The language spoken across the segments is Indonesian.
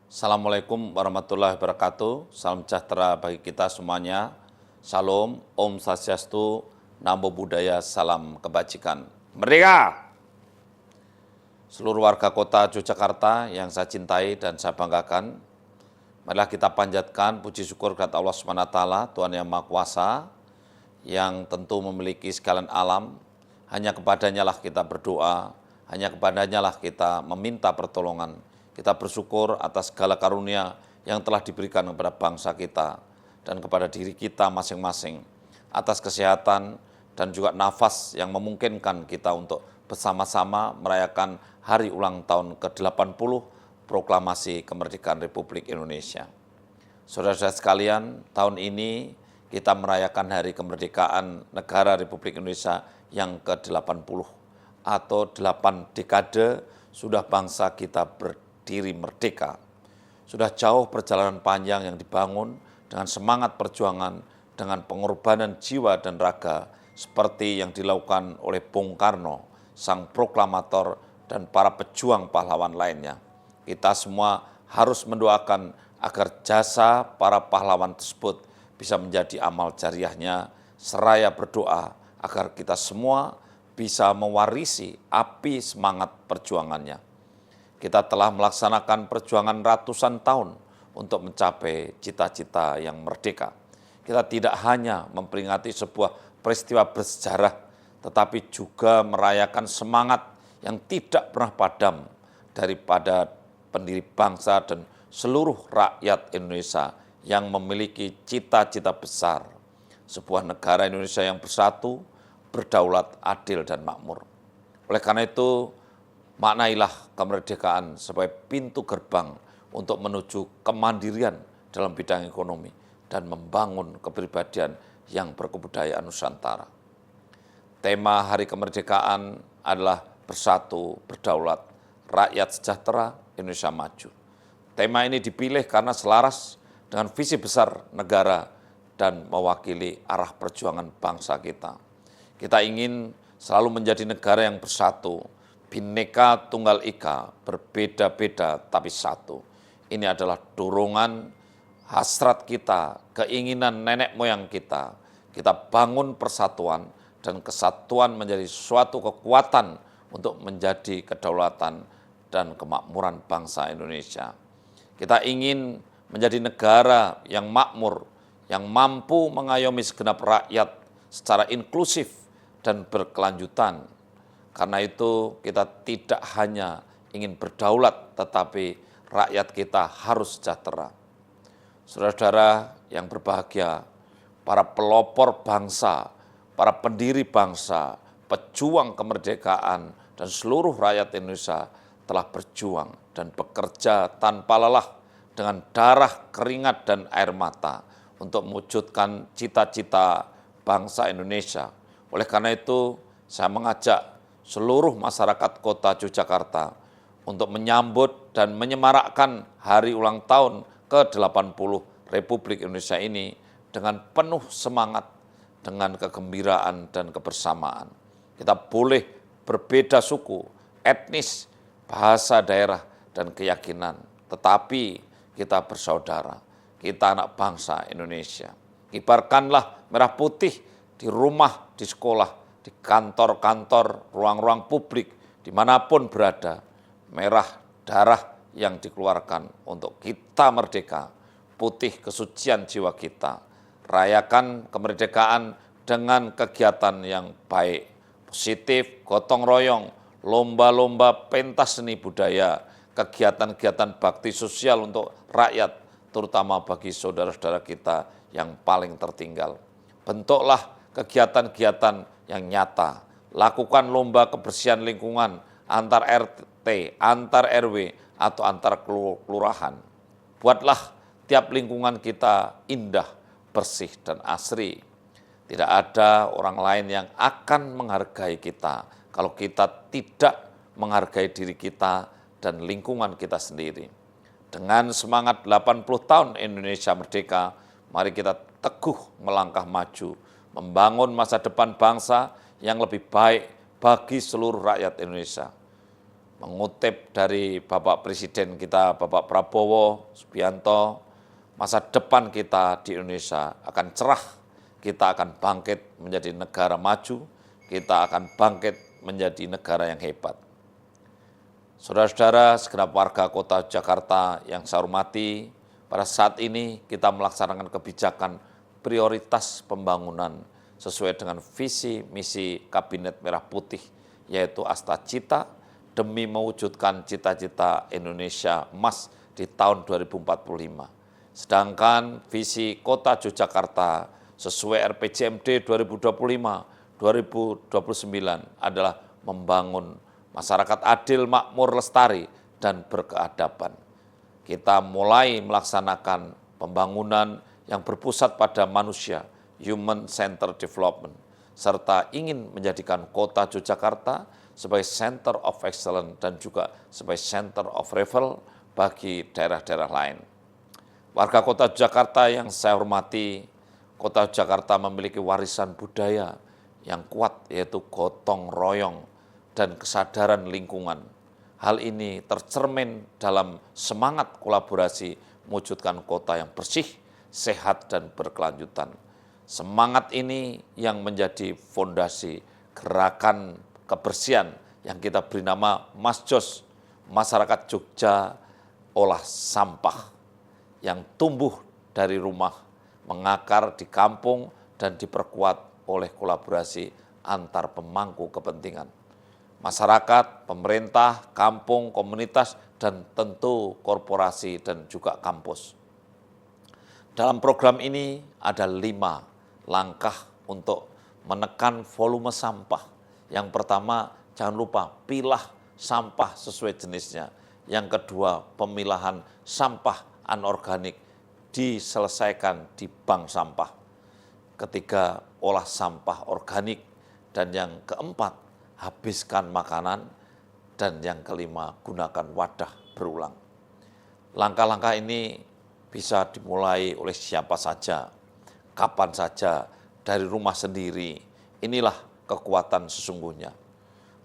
Assalamualaikum warahmatullahi wabarakatuh. Salam sejahtera bagi kita semuanya. Salam, Om Swastiastu, Namo Buddhaya, salam kebajikan. Merdeka! Seluruh warga kota Yogyakarta yang saya cintai dan saya banggakan, marilah kita panjatkan puji syukur kepada Allah SWT, Tuhan Yang Maha Kuasa, yang tentu memiliki sekalian alam. Hanya kepadanya lah kita berdoa, hanya kepadanya lah kita meminta pertolongan. Kita bersyukur atas segala karunia yang telah diberikan kepada bangsa kita dan kepada diri kita masing-masing, atas kesehatan dan juga nafas yang memungkinkan kita untuk bersama-sama merayakan hari ulang tahun ke-80 Proklamasi Kemerdekaan Republik Indonesia. Saudara-saudara sekalian, tahun ini kita merayakan hari kemerdekaan negara Republik Indonesia yang ke-80 atau 8 dekade sudah bangsa kita berdiri merdeka. Sudah jauh perjalanan panjang yang dibangun dengan semangat perjuangan, dengan pengorbanan jiwa dan raga seperti yang dilakukan oleh Bung Karno, sang proklamator dan para pejuang pahlawan lainnya. Kita semua harus mendoakan agar jasa para pahlawan tersebut bisa menjadi amal jariahnya, seraya berdoa agar kita semua bisa mewarisi api semangat perjuangannya. Kita telah melaksanakan perjuangan ratusan tahun untuk mencapai cita-cita yang merdeka. Kita tidak hanya memperingati sebuah peristiwa bersejarah, tetapi juga merayakan semangat yang tidak pernah padam daripada pendiri bangsa dan seluruh rakyat Indonesia yang memiliki cita-cita besar, sebuah negara Indonesia yang bersatu, berdaulat, adil, dan makmur. Oleh karena itu, maknailah kemerdekaan sebagai pintu gerbang untuk menuju kemandirian dalam bidang ekonomi dan membangun kepribadian yang berkebudayaan Nusantara. Tema Hari Kemerdekaan adalah bersatu, berdaulat, rakyat sejahtera, Indonesia maju. Tema ini dipilih karena selaras dengan visi besar negara dan mewakili arah perjuangan bangsa kita. Kita ingin selalu menjadi negara yang bersatu, Bhinneka Tunggal Ika, berbeda-beda tapi satu. Ini adalah dorongan, hasrat kita, keinginan nenek moyang kita. Kita bangun persatuan dan kesatuan menjadi suatu kekuatan untuk menjadi kedaulatan dan kemakmuran bangsa Indonesia. Kita ingin menjadi negara yang makmur, yang mampu mengayomi segenap rakyat secara inklusif dan berkelanjutan. Karena itu kita tidak hanya ingin berdaulat, tetapi rakyat kita harus sejahtera. Saudara-saudara yang berbahagia, para pelopor bangsa, para pendiri bangsa, pejuang kemerdekaan, dan seluruh rakyat Indonesia telah berjuang dan bekerja tanpa lelah dengan darah, keringat, dan air mata untuk mewujudkan cita-cita bangsa Indonesia. Oleh karena itu, saya mengajak seluruh masyarakat kota Yogyakarta untuk menyambut dan menyemarakkan hari ulang tahun ke-80 Republik Indonesia ini dengan penuh semangat, dengan kegembiraan dan kebersamaan. Kita boleh berbeda suku, etnis, bahasa daerah, dan keyakinan, tetapi kita bersaudara, kita anak bangsa Indonesia. Kibarkanlah merah putih di rumah, di sekolah, di kantor-kantor, ruang-ruang publik, dimanapun berada. Merah darah yang dikeluarkan untuk kita merdeka, putih kesucian jiwa kita. Rayakan kemerdekaan dengan kegiatan yang baik, positif, gotong royong, lomba-lomba pentas seni budaya, kegiatan-kegiatan bakti sosial untuk rakyat, terutama bagi saudara-saudara kita yang paling tertinggal. Bentuklah kegiatan-kegiatan yang nyata, lakukan lomba kebersihan lingkungan antar RT, antar RW, atau antar kelurahan. Buatlah tiap lingkungan kita indah, bersih, dan asri. Tidak ada orang lain yang akan menghargai kita kalau kita tidak menghargai diri kita dan lingkungan kita sendiri. Dengan semangat 80 tahun Indonesia merdeka, mari kita teguh melangkah maju, membangun masa depan bangsa yang lebih baik bagi seluruh rakyat Indonesia. mengutip dari Bapak Presiden kita, Bapak Prabowo Subianto, masa depan kita di Indonesia akan cerah, kita akan bangkit menjadi negara maju, kita akan bangkit menjadi negara yang hebat. Saudara-saudara, segenap warga kota Jakarta yang saya hormati, pada saat ini kita melaksanakan kebijakan prioritas pembangunan sesuai dengan visi misi Kabinet Merah Putih, yaitu Astacita, demi mewujudkan cita-cita Indonesia Emas di tahun 2045. Sedangkan visi Kota Yogyakarta sesuai RPJMD 2025-2029 adalah membangun masyarakat adil, makmur, lestari, dan berkeadaban. Kita mulai melaksanakan pembangunan yang berpusat pada manusia, human centered development, serta ingin menjadikan kota Yogyakarta sebagai center of excellence dan juga sebagai center of referral bagi daerah-daerah lain. Warga kota Jakarta yang saya hormati, kota Jakarta memiliki warisan budaya yang kuat, yaitu gotong royong dan kesadaran lingkungan. Hal ini tercermin dalam semangat kolaborasi mewujudkan kota yang bersih, sehat, dan berkelanjutan. Semangat ini yang menjadi fondasi gerakan kebersihan yang kita beri nama Masjos, Masyarakat Jogja Olah Sampah, yang tumbuh dari rumah, mengakar di kampung, dan diperkuat oleh kolaborasi antar pemangku kepentingan. Masyarakat, pemerintah, kampung, komunitas, dan tentu korporasi dan juga kampus. Dalam program ini ada 5 langkah untuk menekan volume sampah. Yang pertama, jangan lupa pilah sampah sesuai jenisnya. Yang kedua, pemilahan sampah anorganik diselesaikan di bank sampah. Ketiga, olah sampah organik. Dan yang keempat, habiskan makanan. Dan yang kelima, gunakan wadah berulang. Langkah-langkah ini bisa dimulai oleh siapa saja, kapan saja, dari rumah sendiri. Inilah kekuatan sesungguhnya.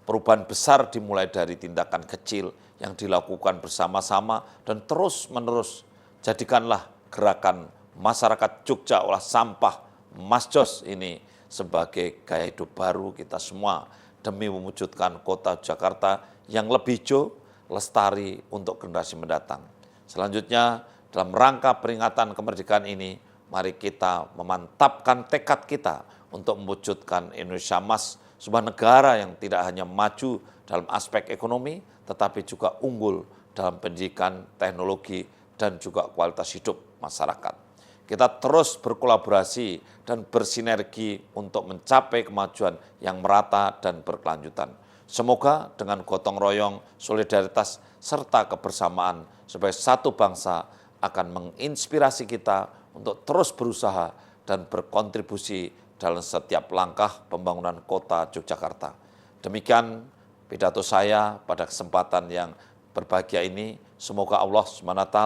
Perubahan besar dimulai dari tindakan kecil yang dilakukan bersama-sama dan terus-menerus. Jadikanlah gerakan masyarakat Jogja Olah Sampah Masjos ini sebagai gaya hidup baru kita semua demi mewujudkan kota Jakarta yang lebih hijau, lestari untuk generasi mendatang. Selanjutnya, dalam rangka peringatan kemerdekaan ini, mari kita memantapkan tekad kita untuk mewujudkan Indonesia Emas, sebuah negara yang tidak hanya maju dalam aspek ekonomi, tetapi juga unggul dalam pendidikan, teknologi, dan juga kualitas hidup masyarakat. Kita terus berkolaborasi dan bersinergi untuk mencapai kemajuan yang merata dan berkelanjutan. Semoga dengan gotong royong, solidaritas, serta kebersamaan sebagai satu bangsa akan menginspirasi kita untuk terus berusaha dan berkontribusi dalam setiap langkah pembangunan kota Yogyakarta. Demikian pidato saya pada kesempatan yang berbahagia ini. Semoga Allah SWT,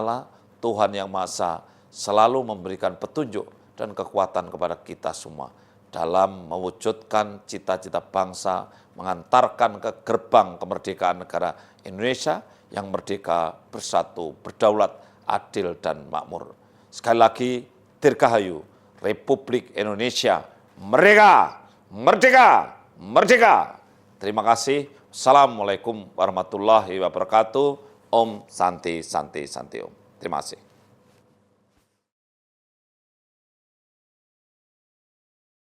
Tuhan Yang Maha Esa, selalu memberikan petunjuk dan kekuatan kepada kita semua dalam mewujudkan cita-cita bangsa, mengantarkan ke gerbang kemerdekaan negara Indonesia yang merdeka, bersatu, berdaulat, adil, dan makmur. Sekali lagi, Dirgahayu, Republik Indonesia, merdeka, merdeka, merdeka. Terima kasih. Assalamualaikum warahmatullahi wabarakatuh. Om Santi Santi Santi Om. Terima kasih.